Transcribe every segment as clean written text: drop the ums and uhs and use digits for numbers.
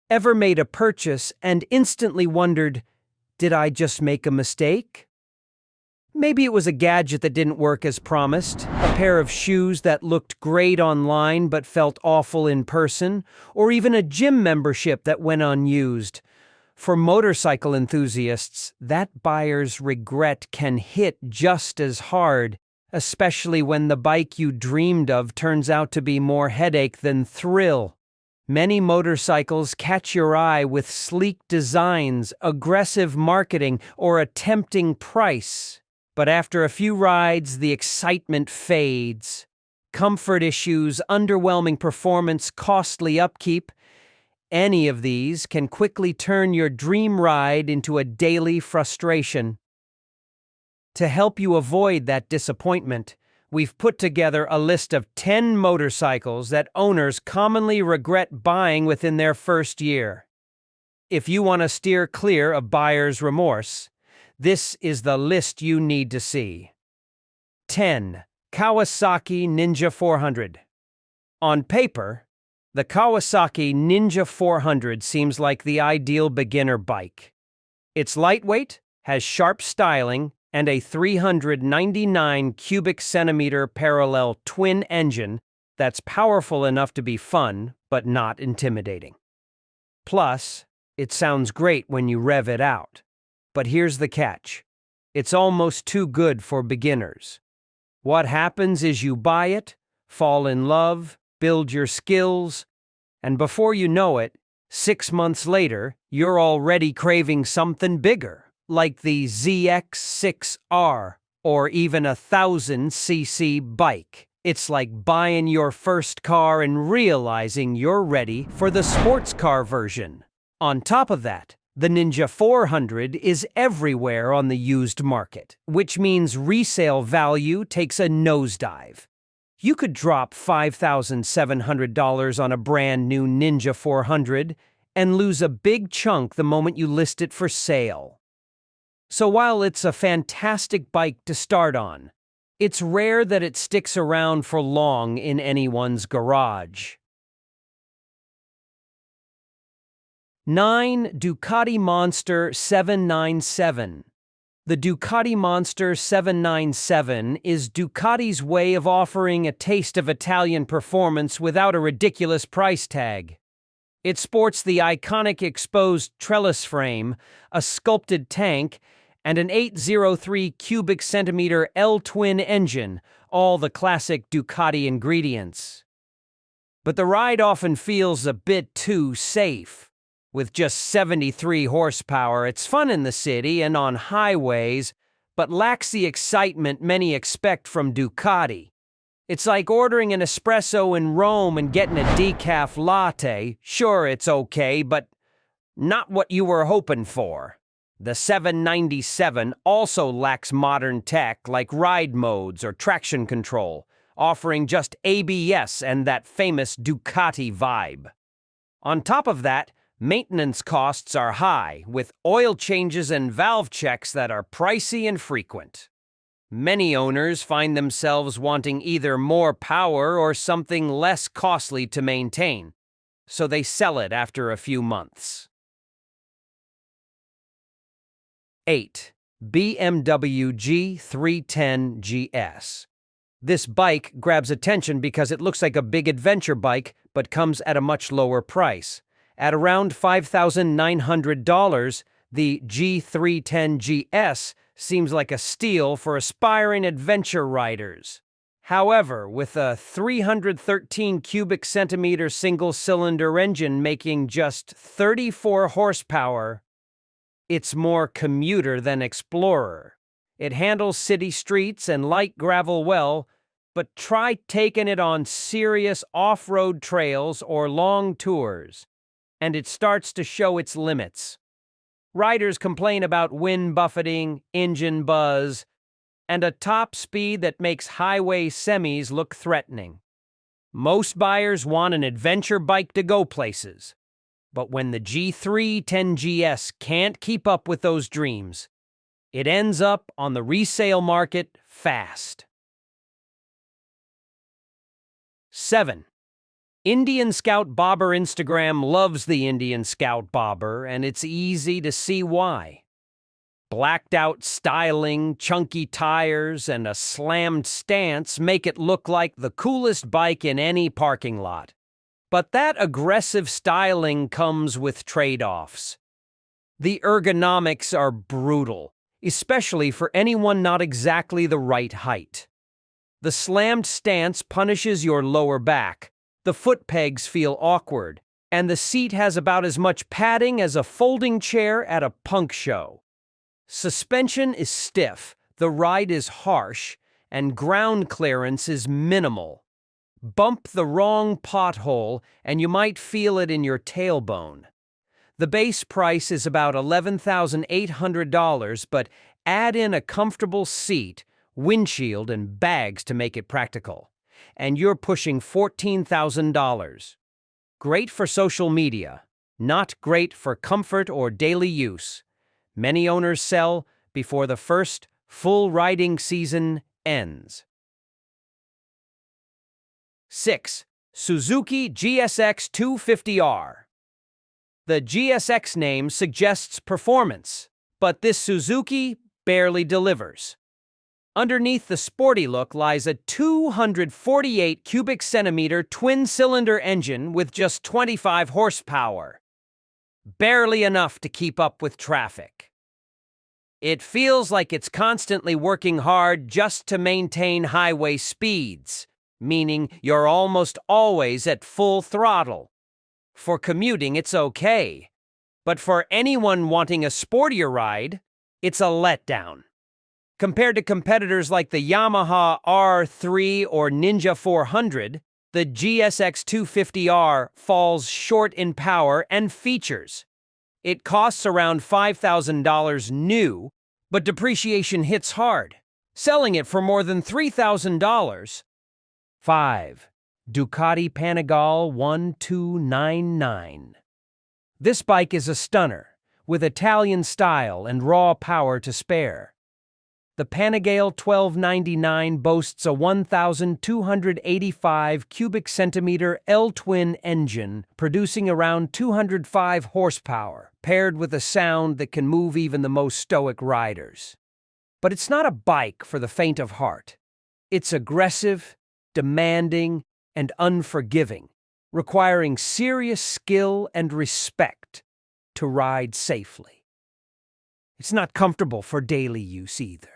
Ever made a purchase and instantly wondered, did I just make a mistake? Maybe it was a gadget that didn't work as promised, a pair of shoes that looked great online but felt awful in person, or even a gym membership that went unused. For motorcycle enthusiasts, that buyer's regret can hit just as hard, especially when the bike you dreamed of turns out to be more headache than thrill. Many motorcycles catch your eye with sleek designs, aggressive marketing, or a tempting price. But after a few rides, the excitement fades. Comfort issues, underwhelming performance, costly upkeep. Any of these can quickly turn your dream ride into a daily frustration. To help you avoid that disappointment, we've put together a list of 10 motorcycles that owners commonly regret buying within their first year. If you want to steer clear of buyer's remorse, this is the list you need to see. 10. Kawasaki Ninja 400. On paper, the Kawasaki Ninja 400 seems like the ideal beginner bike. It's lightweight, has sharp styling, and a 399 cubic centimeter parallel twin engine that's powerful enough to be fun, but not intimidating. Plus, it sounds great when you rev it out. But here's the catch. It's almost too good for beginners. What happens is you buy it, fall in love, build your skills, and before you know it, 6 months later, you're already craving something bigger, like the ZX6R or even a 1000cc bike. It's like buying your first car and realizing you're ready for the sports car version. On top of that, the Ninja 400 is everywhere on the used market, which means resale value takes a nosedive. You could drop $5,700 on a brand new Ninja 400 and lose a big chunk the moment you list it for sale. So while it's a fantastic bike to start on, it's rare that it sticks around for long in anyone's garage. 9. Ducati Monster 797. The Ducati Monster 797 is Ducati's way of offering a taste of Italian performance without a ridiculous price tag. It sports the iconic exposed trellis frame, a sculpted tank, and an 803 cubic centimeter L-twin engine, all the classic Ducati ingredients. But the ride often feels a bit too safe. With just 73 horsepower, it's fun in the city and on highways, but lacks the excitement many expect from Ducati. It's like ordering an espresso in Rome and getting a decaf latte. Sure, it's okay, but not what you were hoping for. The 797 also lacks modern tech like ride modes or traction control, offering just ABS and that famous Ducati vibe. On top of that, maintenance costs are high, with oil changes and valve checks that are pricey and frequent. Many owners find themselves wanting either more power or something less costly to maintain, so they sell it after a few months. 8. BMW G310 GS. This bike grabs attention because it looks like a big adventure bike, but comes at a much lower price. At around $5,900, the G310 GS seems like a steal for aspiring adventure riders. However, with a 313 cubic centimeter single-cylinder engine making just 34 horsepower, it's more commuter than explorer. It handles city streets and light gravel well, but try taking it on serious off-road trails or long tours, and it starts to show its limits. Riders complain about wind buffeting, engine buzz, and a top speed that makes highway semis look threatening. Most buyers want an adventure bike to go places. But when the G310 GS can't keep up with those dreams, it ends up on the resale market fast. 7. Indian Scout Bobber Instagram loves the Indian Scout Bobber, and it's easy to see why. Blacked out styling, chunky tires, and a slammed stance make it look like the coolest bike in any parking lot. But that aggressive styling comes with trade-offs. The ergonomics are brutal, especially for anyone not exactly the right height. The slammed stance punishes your lower back, the foot pegs feel awkward, and the seat has about as much padding as a folding chair at a punk show. Suspension is stiff, the ride is harsh, and ground clearance is minimal. Bump the wrong pothole, and you might feel it in your tailbone. The base price is about $11,800, but add in a comfortable seat, windshield, and bags to make it practical, and you're pushing $14,000. Great for social media, not great for comfort or daily use. Many owners sell before the first full riding season ends. 6. Suzuki GSX 250R. The GSX name suggests performance, but this Suzuki barely delivers. Underneath the sporty look lies a 248 cubic centimeter twin-cylinder engine with just 25 horsepower. Barely enough to keep up with traffic. It feels like it's constantly working hard just to maintain highway speeds, meaning you're almost always at full throttle. For commuting, it's okay. But for anyone wanting a sportier ride, it's a letdown. Compared to competitors like the Yamaha R3 or Ninja 400, the GSX 250R falls short in power and features. It costs around $5,000 new, but depreciation hits hard, selling it for more than $3,000. 5. Ducati Panagale 1299. This bike is a stunner, with Italian style and raw power to spare. The Panagale 1299 boasts a 1,285 cubic centimeter L-twin engine, producing around 205 horsepower, paired with a sound that can move even the most stoic riders. But it's not a bike for the faint of heart. It's aggressive, demanding, and unforgiving, requiring serious skill and respect to ride safely. It's not comfortable for daily use either.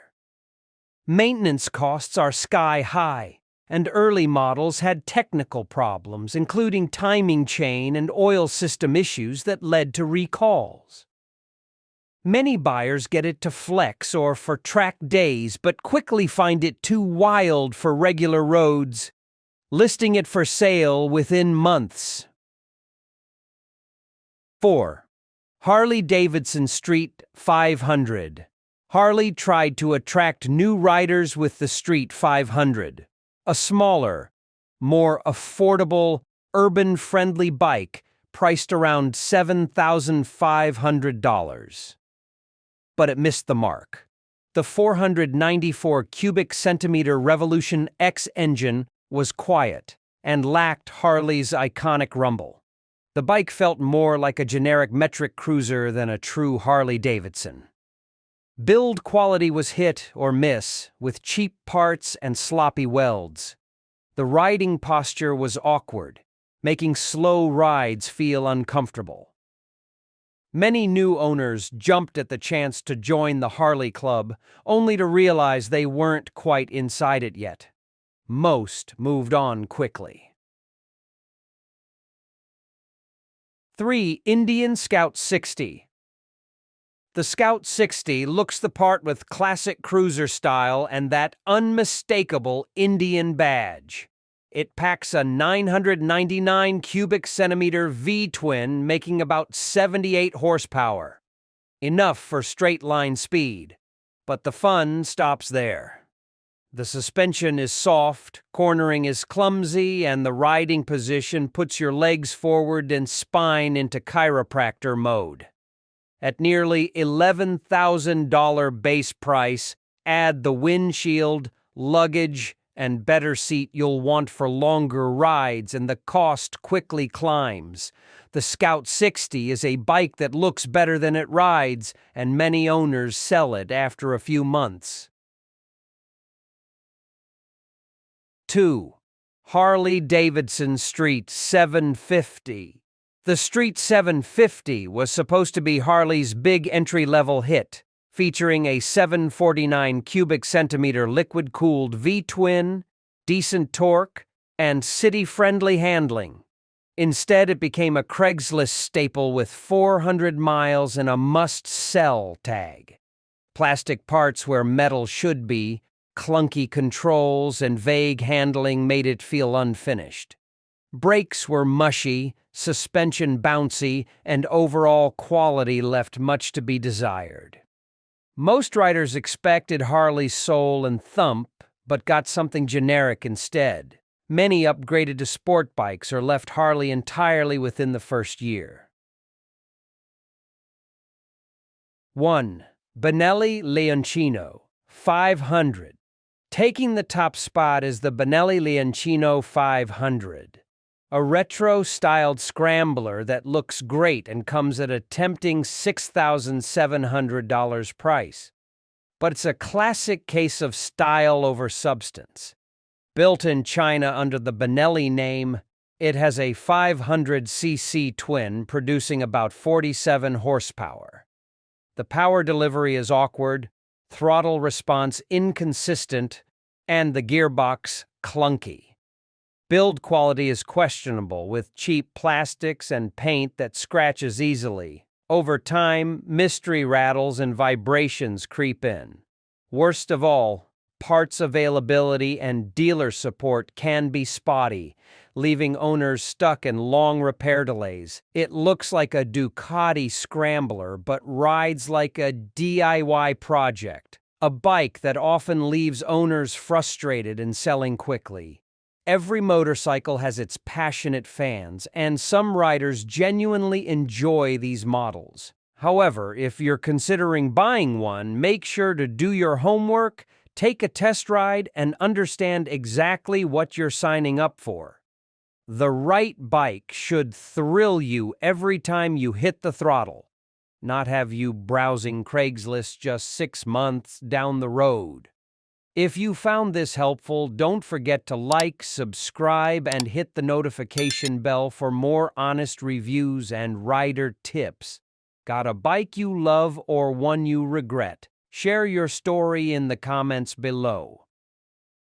Maintenance costs are sky high, and early models had technical problems, including timing chain and oil system issues that led to recalls. Many buyers get it to flex or for track days, but quickly find it too wild for regular roads, listing it for sale within months. 4. HarleyDavidson Street 500. Harley tried to attract new riders with the Street 500, a smaller, more affordable, urban-friendly bike priced around $7,500. But it missed the mark. The 494 cubic centimeter Revolution X engine was quiet and lacked Harley's iconic rumble. The bike felt more like a generic metric cruiser than a true Harley-Davidson. Build quality was hit or miss, with cheap parts and sloppy welds. The riding posture was awkward, making slow rides feel uncomfortable. Many new owners jumped at the chance to join the Harley Club, only to realize they weren't quite inside it yet. Most moved on quickly. 3. Indian Scout 60. The Scout 60 looks the part with classic cruiser style and that unmistakable Indian badge. It packs a 999 cubic centimeter V-twin, making about 78 horsepower. Enough for straight-line speed. But the fun stops there. The suspension is soft, cornering is clumsy, and the riding position puts your legs forward and spine into chiropractor mode. At nearly $11,000 base price, add the windshield, luggage, and better seat you'll want for longer rides, and the cost quickly climbs. The Scout 60 is a bike that looks better than it rides, and many owners sell it after a few months. 2. Harley-Davidson Street 750. The Street 750 was supposed to be Harley's big entry-level hit, featuring a 749 cubic centimeter liquid-cooled V-twin, decent torque, and city-friendly handling. Instead, it became a Craigslist staple with 400 miles and a must-sell tag. Plastic parts where metal should be, clunky controls, and vague handling made it feel unfinished. Brakes were mushy, suspension bouncy, and overall quality left much to be desired. Most riders expected Harley's soul and thump, but got something generic instead. Many upgraded to sport bikes or left Harley entirely within the first year. 1. Benelli Leanchino 500. Taking the top spot is the Benelli Leanchino 500. A retro-styled scrambler that looks great and comes at a tempting $6,700 price. But it's a classic case of style over substance. Built in China under the Benelli name, it has a 500cc twin producing about 47 horsepower. The power delivery is awkward, throttle response inconsistent, and the gearbox clunky. Build quality is questionable, with cheap plastics and paint that scratches easily. Over time, mystery rattles and vibrations creep in. Worst of all, parts availability and dealer support can be spotty, leaving owners stuck in long repair delays. It looks like a Ducati scrambler, but rides like a DIY project, a bike that often leaves owners frustrated and selling quickly. Every motorcycle has its passionate fans, and some riders genuinely enjoy these models. However, if you're considering buying one, make sure to do your homework, take a test ride, and understand exactly what you're signing up for. The right bike should thrill you every time you hit the throttle, not have you browsing Craigslist just 6 months down the road. If you found this helpful, don't forget to like, subscribe, and hit the notification bell for more honest reviews and rider tips. Got a bike you love or one you regret? Share your story in the comments below.